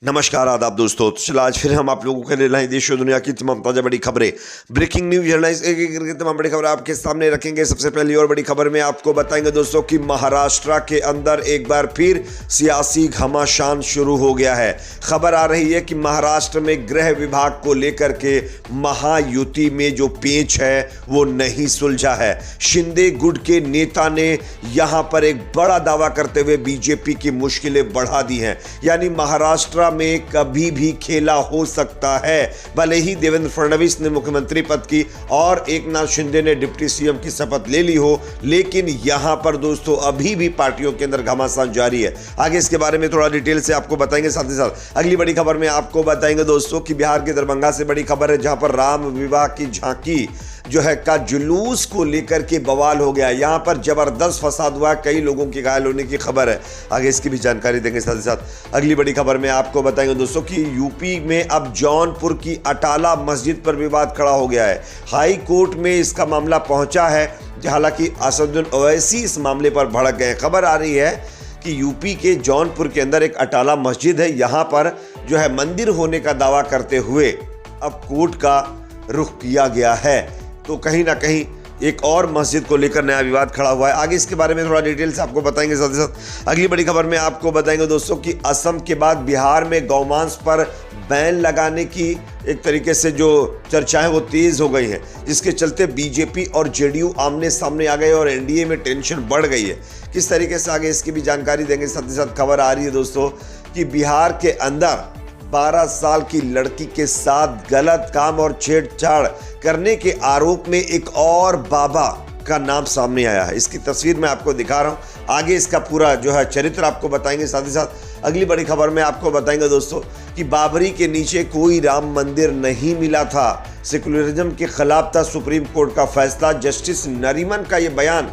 नमस्कार आदाब दोस्तों। तो चलो आज फिर हम आप लोगों के लिए लाए देश और दुनिया की तमाम ताज़ा बड़ी खबरें, ब्रेकिंग न्यूज हेडलाइंस, एक एक करके तमाम बड़ी खबरें आपके सामने रखेंगे। सबसे पहली और बड़ी खबर में आपको बताएंगे दोस्तों कि महाराष्ट्र के अंदर एक बार फिर सियासी घमासान शुरू हो गया है। खबर आ रही है कि महाराष्ट्र में गृह विभाग को लेकर के महायुति में जो पेच है वो नहीं सुलझा है। शिंदे गुट के नेता ने यहां पर एक बड़ा दावा करते हुए बीजेपी की मुश्किलें बढ़ा दी हैं, यानी महाराष्ट्र में कभी भी खेला हो सकता है। भले ही देवेंद्र फडणवीस ने मुख्यमंत्री पद की और एकनाथ शिंदे ने डिप्टी सीएम की शपथ ले ली हो, लेकिन यहां पर दोस्तों अभी भी पार्टियों के अंदर घमासान जारी है। आगे इसके बारे में थोड़ा डिटेल से आपको बताएंगे। साथ ही साथ अगली बड़ी खबर में आपको बताएंगे दोस्तों कि बिहार के दरभंगा से बड़ी खबर है, जहां पर राम विवाह की झांकी जो है का जुलूस को लेकर के बवाल हो गया। यहां पर जबरदस्त फसाद हुआ, कई लोगों के घायल होने की खबर है। आगे इसकी भी जानकारी देंगे। साथ ही साथ अगली बड़ी खबर में आपको बताएंगे दोस्तों कि यूपी में अब जौनपुर की अटाला मस्जिद पर विवाद खड़ा हो गया है। हाई कोर्ट में इसका मामला पहुंचा है, हालांकि असदुद्दीन ओवैसी इस मामले पर भड़क गए। खबर आ रही है कि यूपी के जौनपुर के अंदर एक अटाला मस्जिद है, यहां पर जो है मंदिर होने का दावा करते हुए अब कोर्ट का रुख किया गया है। तो कहीं ना कहीं एक और मस्जिद को लेकर नया विवाद खड़ा हुआ है। आगे इसके बारे में थोड़ा डिटेल से आपको बताएंगे। साथ ही साथ अगली बड़ी खबर में आपको बताएंगे दोस्तों कि असम के बाद बिहार में गौमांस पर बैन लगाने की एक तरीके से जो चर्चाएं वो तेज हो गई हैं, जिसके चलते बीजेपी और जेडीयू आमने सामने आ गए और एनडीए में टेंशन बढ़ गई है। किस तरीके से आगे इसकी भी जानकारी देंगे। साथ ही साथ खबर आ रही है दोस्तों कि बिहार के अंदर 12 साल की लड़की के साथ गलत काम और छेड़छाड़ करने के आरोप में एक और बाबा का नाम सामने आया है। इसकी तस्वीर मैं आपको दिखा रहा हूं। आगे इसका पूरा जो है चरित्र आपको बताएंगे। साथ ही साथ अगली बड़ी खबर में आपको बताएंगे दोस्तों कि बाबरी के नीचे कोई राम मंदिर नहीं मिला था, सेकुलरिज्म के खिलाफ था सुप्रीम कोर्ट का फैसला। जस्टिस नरीमन का यह बयान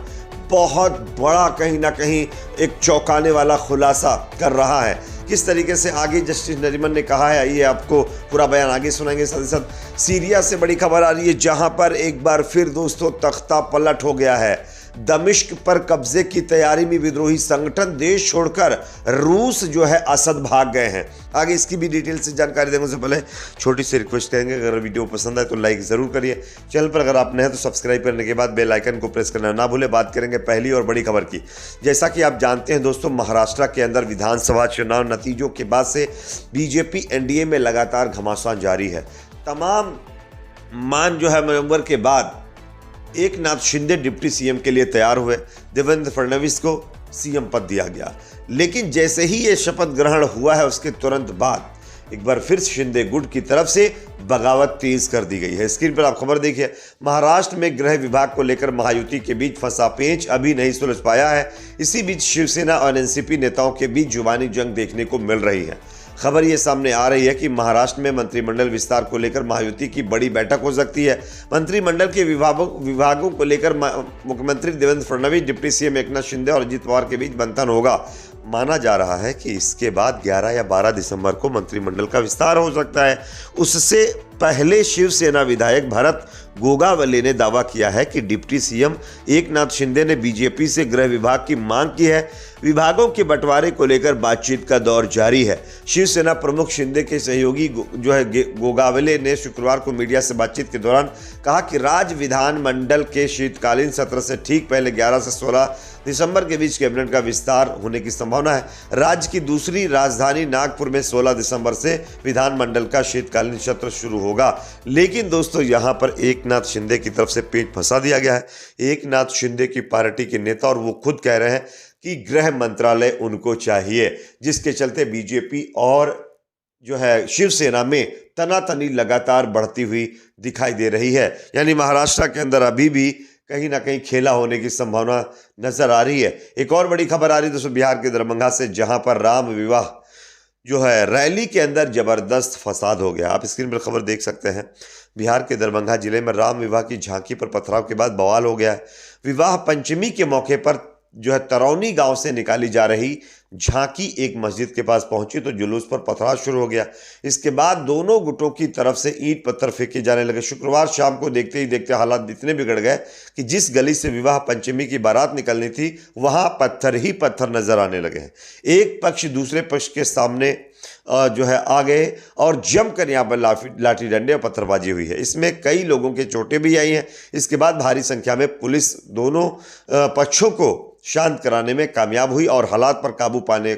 बहुत बड़ा कहीं ना कहीं एक चौंकाने वाला खुलासा कर रहा है। किस तरीके से आगे जस्टिस नरीमन ने कहा है, आइए आपको पूरा बयान आगे सुनाएंगे। साथ ही साथ सीरिया से बड़ी खबर आ रही है, जहां पर एक बार फिर दोस्तों तख्ता पलट हो गया है। दमिश्क पर कब्जे की तैयारी में विद्रोही संगठन देश छोड़कर रूस जो है असद भाग गए हैं। आगे इसकी भी डिटेल से जानकारी देने से पहले छोटी सी रिक्वेस्ट करेंगे, अगर वीडियो पसंद आए तो लाइक ज़रूर करिए। चैनल पर अगर आप नए हैं तो सब्सक्राइब करने के बाद बेल आइकन को प्रेस करना ना भूलें। बात करेंगे पहली और बड़ी खबर की। जैसा कि आप जानते हैं दोस्तों, महाराष्ट्र के अंदर विधानसभा चुनाव नतीजों के बाद से बीजेपी एनडीए में लगातार घमासान जारी है। तमाम मान जो है नवंबर के बाद एकनाथ शिंदे डिप्टी सीएम के लिए तैयार हुए, देवेंद्र फडणवीस को सीएम पद दिया गया। लेकिन जैसे ही ये शपथ ग्रहण हुआ है उसके तुरंत बाद एक बार फिर शिंदे गुट की तरफ से बगावत तेज कर दी गई है। स्क्रीन पर आप खबर देखिए। महाराष्ट्र में गृह विभाग को लेकर महायुति के बीच फंसा पेंच अभी नहीं सुलझ पाया है। इसी बीच शिवसेना और एनसीपी नेताओं के बीच जुबानी जंग देखने को मिल रही है। खबर ये सामने आ रही है कि महाराष्ट्र में मंत्रिमंडल विस्तार को लेकर महायुति की बड़ी बैठक हो सकती है। मंत्रिमंडल के विभागों को लेकर मुख्यमंत्री देवेंद्र फडणवीस, डिप्टी सीएम एकनाथ शिंदे और अजित पवार के बीच मंथन होगा। माना जा रहा है कि इसके बाद 11 या 12 दिसंबर को मंत्रिमंडल का विस्तार हो सकता है। उससे पहले शिवसेना विधायक भरत गोगावले ने दावा किया है कि डिप्टी सीएम एकनाथ शिंदे ने बीजेपी से गृह विभाग की मांग की है। विभागों के बंटवारे को लेकर बातचीत का दौर जारी है। शिवसेना प्रमुख शिंदे के सहयोगी जो है गोगावले ने शुक्रवार को मीडिया से बातचीत के दौरान कहा कि राज्य विधानमंडल के शीतकालीन सत्र से ठीक पहले 11 से 16 दिसंबर के बीच कैबिनेट का विस्तार होने की संभावना है। राज्य की दूसरी राजधानी नागपुर में 16 दिसंबर से विधानमंडल का शीतकालीन सत्र शुरू होगा। लेकिन दोस्तों यहां पर एकनाथ शिंदे की तरफ से पेच फंसा दिया गया है। एकनाथ शिंदे की पार्टी के नेता और वो खुद कह रहे हैं कि गृह मंत्रालय उनको चाहिए, जिसके चलते बीजेपी और जो है शिवसेना में तनातनी लगातार बढ़ती हुई दिखाई दे रही है। यानी महाराष्ट्र के अंदर अभी भी कहीं ना कहीं खेला होने की संभावना नजर आ रही है। एक और बड़ी खबर आ रही है दोस्तों बिहार के दरभंगा से, जहां पर राम विवाह जो है रैली के अंदर जबरदस्त फसाद हो गया। आप स्क्रीन पर खबर देख सकते हैं। बिहार के दरभंगा जिले में राम विवाह की झांकी पर पथराव के बाद बवाल हो गया है। विवाह पंचमी के मौके पर जो है तरौनी गांव से निकाली जा रही झांकी एक मस्जिद के पास पहुंची तो जुलूस पर पथराव शुरू हो गया। इसके बाद दोनों गुटों की तरफ से ईंट पत्थर फेंके जाने लगे। शुक्रवार शाम को देखते ही देखते हालात इतने बिगड़ गए कि जिस गली से विवाह पंचमी की बारात निकलनी थी वहां पत्थर ही पत्थर नजर आने लगे हैं। एक पक्ष दूसरे पक्ष के सामने जो है आ गए और जमकर यहाँ पर लाठी डंडे और पत्थरबाजी हुई है। इसमें कई लोगों के चोटें भी आई हैं। इसके बाद भारी संख्या में पुलिस दोनों पक्षों को शांत कराने में कामयाब हुई और हालात पर काबू पाने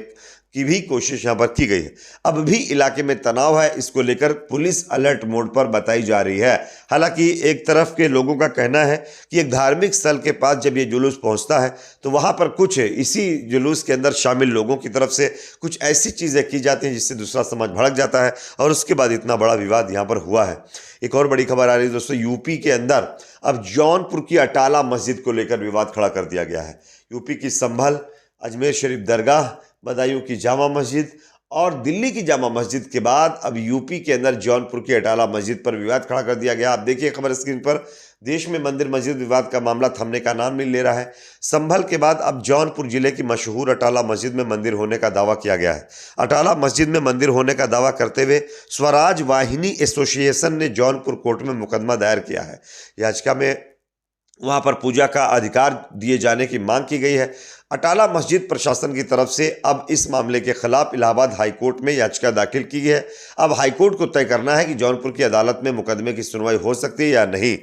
की भी कोशिश यहाँ पर की गई है। अब भी इलाके में तनाव है, इसको लेकर पुलिस अलर्ट मोड पर बताई जा रही है। हालांकि एक तरफ के लोगों का कहना है कि एक धार्मिक स्थल के पास जब ये जुलूस पहुंचता है तो वहां पर कुछ इसी जुलूस के अंदर शामिल लोगों की तरफ से कुछ ऐसी चीज़ें की जाती हैं जिससे दूसरा समाज भड़क जाता है और उसके बाद इतना बड़ा विवाद यहाँ पर हुआ है। एक और बड़ी खबर आ रही है दोस्तों, यूपी के अंदर अब जौनपुर की अटाला मस्जिद को लेकर विवाद खड़ा कर दिया गया है। यूपी की संभल, अजमेर शरीफ दरगाह, बदायूं की जामा मस्जिद और दिल्ली की जामा मस्जिद के बाद अब यूपी के अंदर जौनपुर की अटाला मस्जिद पर विवाद खड़ा कर दिया गया। आप देखिए खबर स्क्रीन पर, देश में मंदिर मस्जिद विवाद का मामला थमने का नाम नहीं ले रहा है। संभल के बाद अब जौनपुर जिले की मशहूर अटाला मस्जिद में मंदिर होने का दावा किया गया है। अटाला मस्जिद में मंदिर होने का दावा करते हुए स्वराज वाहिनी एसोसिएशन ने जौनपुर कोर्ट में मुकदमा दायर किया है। याचिका में वहां पर पूजा का अधिकार दिए जाने की मांग की गई है। अटाला मस्जिद प्रशासन की तरफ से अब इस मामले के खिलाफ इलाहाबाद हाईकोर्ट में याचिका दाखिल की है। अब हाईकोर्ट को तय करना है कि जौनपुर की अदालत में मुकदमे की सुनवाई हो सकती है या नहीं।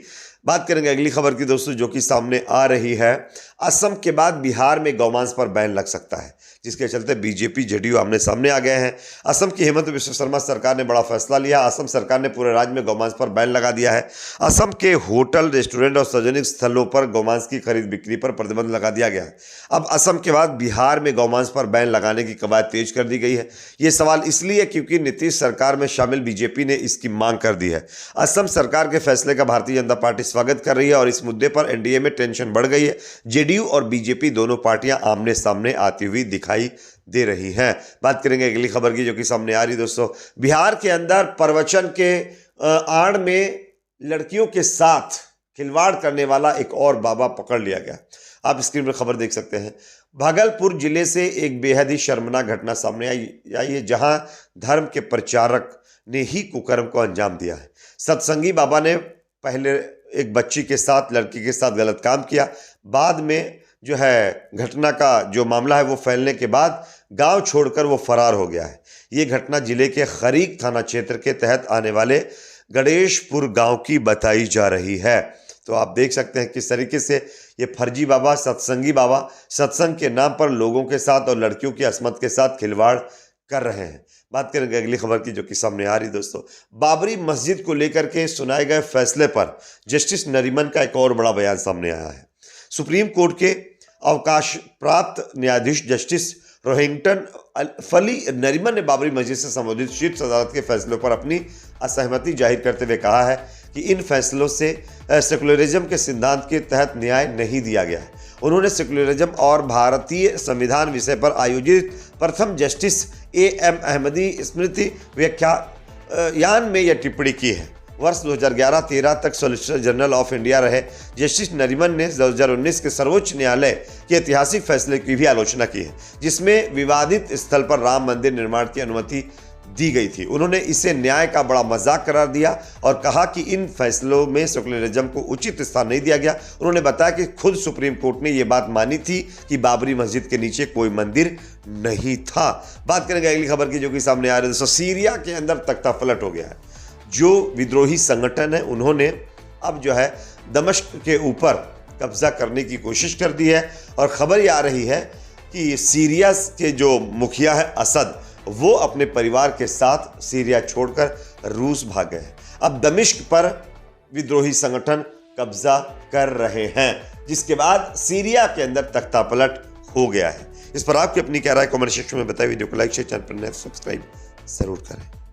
बात करेंगे अगली खबर की दोस्तों, जो कि सामने आ रही है। असम के बाद बिहार में गौमांस पर बैन लग सकता है, जिसके चलते बीजेपी जेडीयू आमने सामने आ गए हैं। असम की हेमंत बिस्वा शर्मा सरकार ने बड़ा फैसला लिया। असम सरकार ने पूरे राज्य में गौमांस पर बैन लगा दिया है। असम के होटल, रेस्टोरेंट और सार्वजनिक स्थलों पर गौमांस की खरीद बिक्री पर प्रतिबंध लगा दिया गया है। अब असम के बाद बिहार में गौमांस पर बैन लगाने की कवायद तेज कर दी गई है। ये सवाल इसलिए क्योंकि नीतीश सरकार में शामिल बीजेपी ने इसकी मांग कर दी है। असम सरकार के फैसले का भारतीय जनता पार्टी स्वागत कर रही है और इस मुद्दे पर एनडीए में टेंशन बढ़ गई है। जेडीयू और बीजेपी दोनों पार्टियां आमने सामने आती हुई दिखाई दे रही हैं। बात करेंगे अगली खबर की, जो कि सामने आ रही दोस्तों। बिहार के अंदर प्रवचन के आड़ में लड़कियों के साथ खिलवाड़ करने वाला एक और बाबा पकड़ लिया गया। आप स्क्रीन पर खबर देख सकते हैं। भागलपुर जिले से एक बेहद ही शर्मनाक घटना सामने आई है, जहां धर्म के प्रचारक ने ही कुकर्म को अंजाम दिया है। सत्संगी बाबा ने पहले एक बच्ची के साथ, लड़की के साथ गलत काम किया। बाद में जो है घटना का जो मामला है वो फैलने के बाद गांव छोड़कर वो फरार हो गया है। ये घटना जिले के खरीक थाना क्षेत्र के तहत आने वाले गणेशपुर गांव की बताई जा रही है। तो आप देख सकते हैं किस तरीके से ये फर्जी बाबा, सत्संगी बाबा सत्संग के नाम पर लोगों के साथ और लड़कियों की अस्मत के साथ खिलवाड़ कर रहे हैं। बात करेंगे अगली खबर की, जो कि सामने आ रही दोस्तों। बाबरी मस्जिद को लेकर के सुनाए गए फैसले पर जस्टिस नरीमन का एक और बड़ा बयान सामने आया है। सुप्रीम कोर्ट के अवकाश प्राप्त न्यायाधीश जस्टिस रोहिंगटन फली नरीमन ने बाबरी मस्जिद से संबंधित शीर्ष अदालत के फैसलों पर अपनी असहमति जाहिर करते हुए कहा है कि इन फैसलों से सेकुलरिज्म के सिद्धांत के तहत न्याय नहीं दिया गया है। उन्होंने सेकुलरिज्म और भारतीय संविधान विषय पर आयोजित प्रथम जस्टिस AM अहमदी स्मृति व्याख्यान में यह टिप्पणी की है। वर्ष 2011-13 तक सॉलिसिटर जनरल ऑफ इंडिया रहे जस्टिस नरीमन ने 2019 के सर्वोच्च न्यायालय के ऐतिहासिक फैसले की भी आलोचना की है, जिसमें विवादित स्थल पर राम मंदिर निर्माण की अनुमति दी गई थी। उन्होंने इसे न्याय का बड़ा मजाक करार दिया और कहा कि इन फैसलों में सेकुलरिज्म को उचित स्थान नहीं दिया गया। उन्होंने बताया कि खुद सुप्रीम कोर्ट ने यह बात मानी थी कि बाबरी मस्जिद के नीचे कोई मंदिर नहीं था। बात करेंगे अगली खबर की, जो कि सामने आ रही है। सीरिया के अंदर तख्तापलट हो गया है। जो विद्रोही संगठन है उन्होंने अब जो है दमिश्क के ऊपर कब्जा करने की कोशिश कर दी है और खबर ये आ रही है कि सीरिया के जो मुखिया है असद, वो अपने परिवार के साथ सीरिया छोड़कर रूस भाग गए। अब दमिश्क पर विद्रोही संगठन कब्जा कर रहे हैं, जिसके बाद सीरिया के अंदर तख्तापलट हो गया है। इस पर आपकी अपनी क्या राय कमेंट सेक्शन में बताइए। वीडियो को लाइक शेयर, चैनल पर सब्सक्राइब जरूर करें।